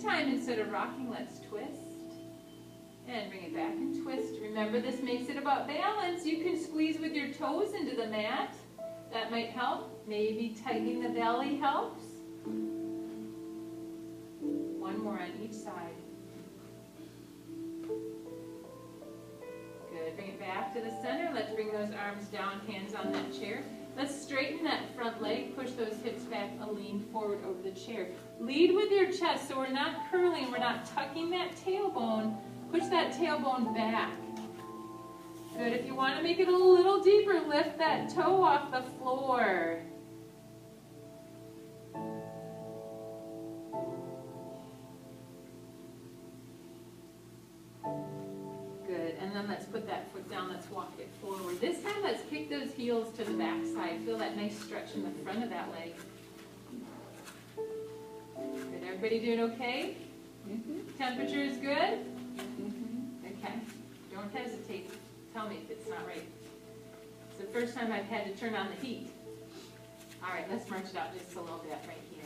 This time, instead of rocking, let's twist. And bring it back and twist. Remember, this makes it about balance. You can squeeze with your toes into the mat. That might help. Maybe tightening the belly helps. One more on each side. Good. Bring it back to the center. Let's bring those arms down, hands on that chair. Let's straighten that front leg. Push those hips back and lean forward over the chair. Lead with your chest, so we're not curling. We're not tucking that tailbone. Push that tailbone back. Good. If you want to make it a little deeper, lift that toe off the floor. Good. And then let's put that foot down. Let's walk it forward. This time, let's kick those heels to the back side. Feel that nice stretch in the front of that leg. Good. Everybody doing okay? Temperature is good? Okay. Don't hesitate. Tell me if it's not right. It's the first time I've had to turn on the heat. All right, let's march it out just a little bit right here.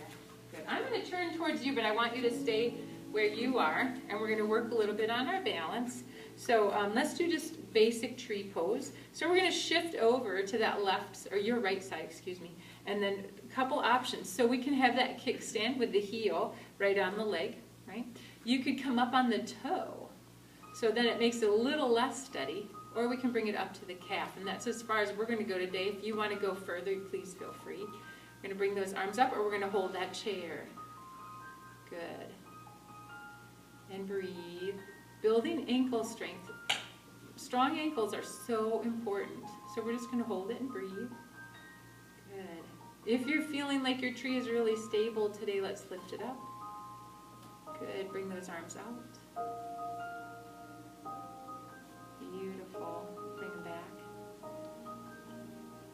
Good. I'm going to turn towards you, but I want you to stay where you are, and we're going to work a little bit on our balance. So let's do just basic tree pose. So we're going to shift over to that left, or your right side, excuse me, and then a couple options. So we can have that kickstand with the heel right on the leg, right? You could come up on the toe, so then it makes it a little less steady, or we can bring it up to the calf, and that's as far as we're going to go today. If you want to go further, please feel free. We're going to bring those arms up, or we're going to hold that chair. Good. And breathe. Building ankle strength. Strong ankles are so important. So we're just going to hold it and breathe. Good. If you're feeling like your tree is really stable today, let's lift it up. Good. Bring those arms out. Beautiful. Bring them back.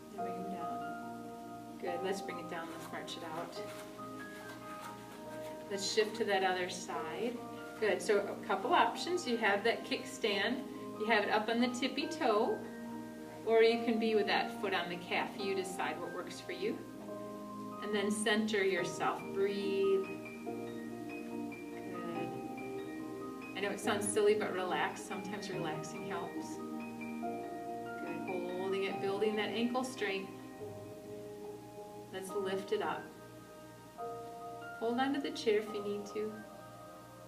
And bring them down. Good. Let's bring it down. Let's march it out. Let's shift to that other side. Good. So a couple options. You have that kickstand. You have it up on the tippy toe, or you can be with that foot on the calf. You decide what works for you. And then center yourself. Breathe. Good. I know it sounds silly, but relax. Sometimes relaxing helps. Good. Holding it, building that ankle strength. Let's lift it up. Hold on to the chair if you need to.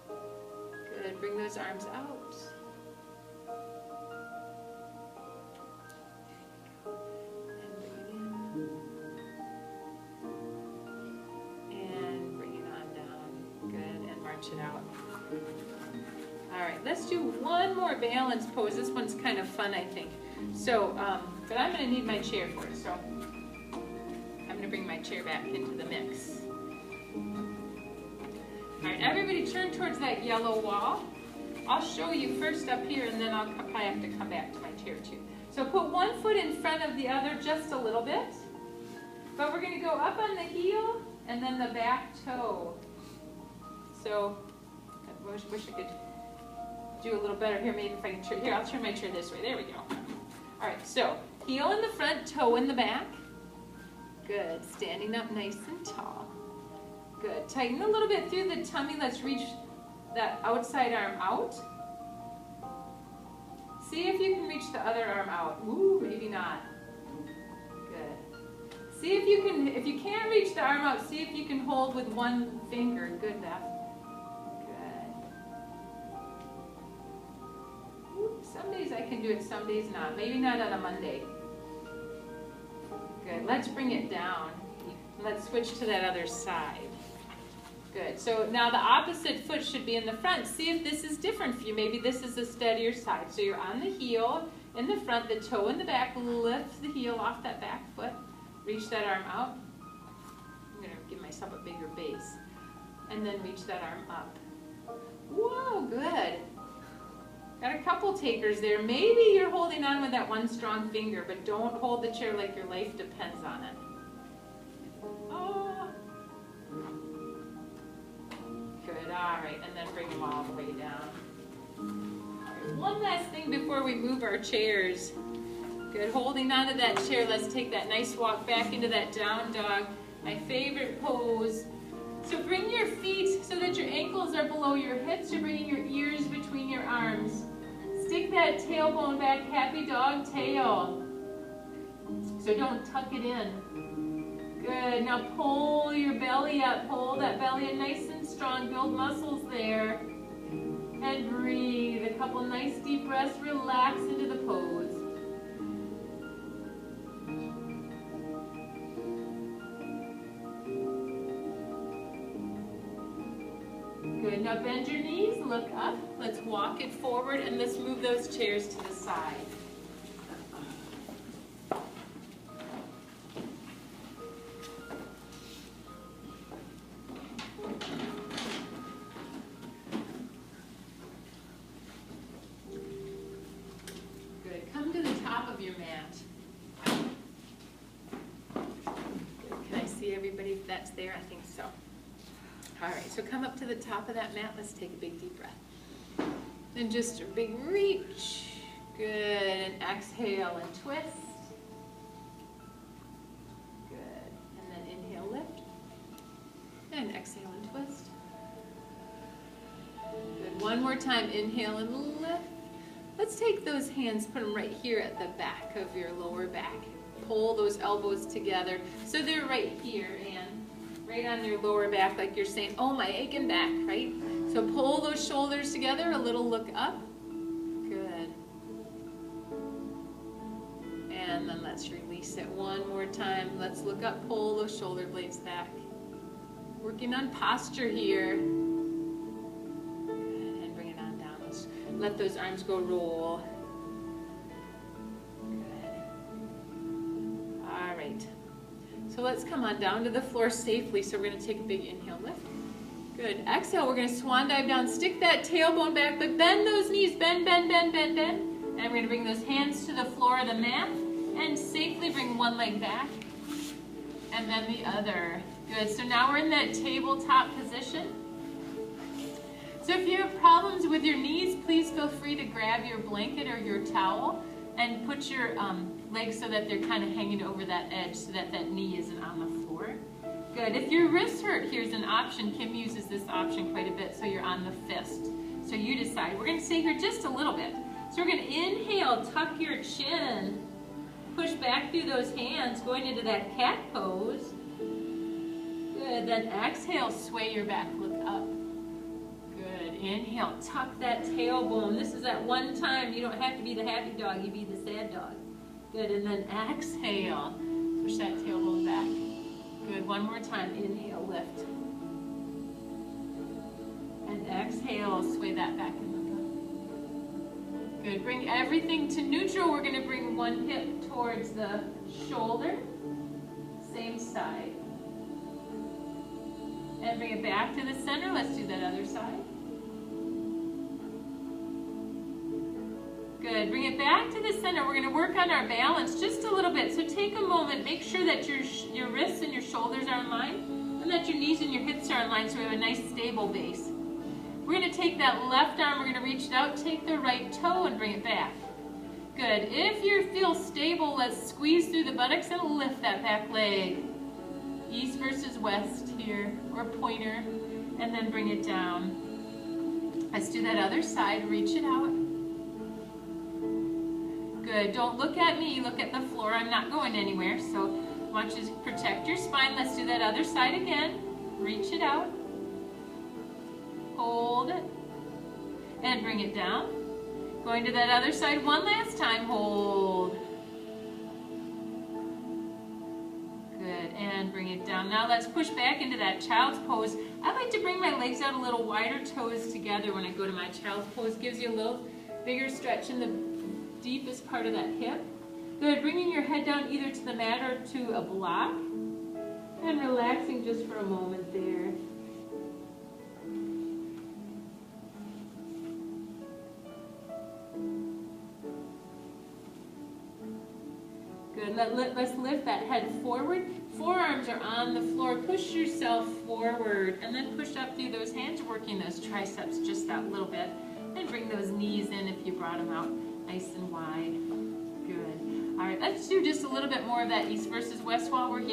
Good. Bring those arms out. And bring it in. And bring it on down. Good. And march it out. All right. Let's do one more balance pose. This one's kind of fun, I think. So, but I'm going to need my chair for it. So, I'm going to bring my chair back into the mix. All right, everybody turn towards that yellow wall. I'll show you first up here, and then I'll probably have to come back to my chair too. So put one foot in front of the other just a little bit. But we're going to go up on the heel and then the back toe. So I wish I could do a little better here. Maybe if I can turn, here, I'll turn my chair this way. There we go. All right, so heel in the front, toe in the back. Good, standing up nice and tall. Good. Tighten a little bit through the tummy. Let's reach that outside arm out. See if you can reach the other arm out. Ooh, maybe not. Good. See if you can't reach the arm out, see if you can hold with one finger. Good, Beth. Good. Ooh, some days I can do it, some days not. Maybe not on a Monday. Good. Let's bring it down. Let's switch to that other side. Good. So now the opposite foot should be in the front. See if this is different for you. Maybe this is a steadier side. So you're on the heel in the front, the toe in the back. Lift the heel off that back foot. Reach that arm out. I'm going to give myself a bigger base. And then reach that arm up. Whoa, good. Got a couple takers there. Maybe you're holding on with that one strong finger, but don't hold the chair like your life depends on it. Good, all right, and then bring them all the way down. All right, one last thing before we move our chairs. Good, holding onto that chair, let's take that nice walk back into that down dog. My favorite pose. So bring your feet so that your ankles are below your hips. You're bringing your ears between your arms. Stick that tailbone back, happy dog tail. So don't tuck it in. Good, now pull your belly up. Pull that belly in nice and strong. Build muscles there. And breathe. A couple nice deep breaths. Relax into the pose. Good, now bend your knees, look up. Let's walk it forward and let's move those chairs to the side. Good, come to the top of your mat. Good. Can I see everybody that's there? I think so. All right, so come up to the top of that mat. Let's take a big deep breath. And just a big reach. Good, and exhale and twist. Good, and then inhale, lift. And exhale and twist. Good, one more time, inhale and lift. Let's take those hands, put them right here at the back of your lower back. Pull those elbows together so they're right here, and right on your lower back, like you're saying, oh, my aching back, right? So pull those shoulders together, a little look up. Good. And then let's release it one more time. Let's look up, pull those shoulder blades back. Working on posture here. Good. And bring it on down. Let's let those arms go roll. Good. All right. So let's come on down to the floor safely. So we're going to take a big inhale, lift. Good. Exhale, we're going to swan dive down. Stick that tailbone back, but bend those knees. Bend, bend, bend, bend, bend. And we're going to bring those hands to the floor of the mat and safely bring one leg back and then the other. Good. So now we're in that tabletop position. So if you have problems with your knees, please feel free to grab your blanket or your towel and put your legs so that they're kind of hanging over that edge so that that knee isn't on the floor. Good. If your wrists hurt, here's an option. Kim uses this option quite a bit, so you're on the fist. So you decide. We're going to stay here just a little bit. So we're going to inhale, tuck your chin, push back through those hands, going into that cat pose. Good. Then exhale, sway your back, look up. Good. Inhale, tuck that tailbone. This is that one time you don't have to be the happy dog, you be the sad dog. Good, and then exhale. Push that tailbone back. Good, one more time. Inhale, lift. And exhale, sway that back and look up. Good, bring everything to neutral. We're going to bring one hip towards the shoulder. Same side. And bring it back to the center. Let's do that other side. Good. Bring it back to the center. We're going to work on our balance just a little bit. So take a moment. Make sure that your wrists and your shoulders are in line and that your knees and your hips are in line so we have a nice stable base. We're going to take that left arm. We're going to reach it out. Take the right toe and bring it back. Good. If you feel stable, let's squeeze through the buttocks and lift that back leg. East versus west here, or pointer, and then bring it down. Let's do that other side. Reach it out. Good. Don't look at me. Look at the floor. I'm not going anywhere. So I want you to protect your spine. Let's do that other side again. Reach it out. Hold it. And bring it down. Going to that other side one last time. Hold. Good. And bring it down. Now let's push back into that child's pose. I like to bring my legs out a little wider, toes together when I go to my child's pose. Gives you a little bigger stretch in the deepest part of that hip. Good. Bringing your head down either to the mat or to a block. And relaxing just for a moment there. Good. Let's lift that head forward. Forearms are on the floor. Push yourself forward and then push up through those hands, working those triceps just that little bit. And bring those knees in if you brought them out nice and wide. Good. All right, let's do just a little bit more of that east versus west while we're here.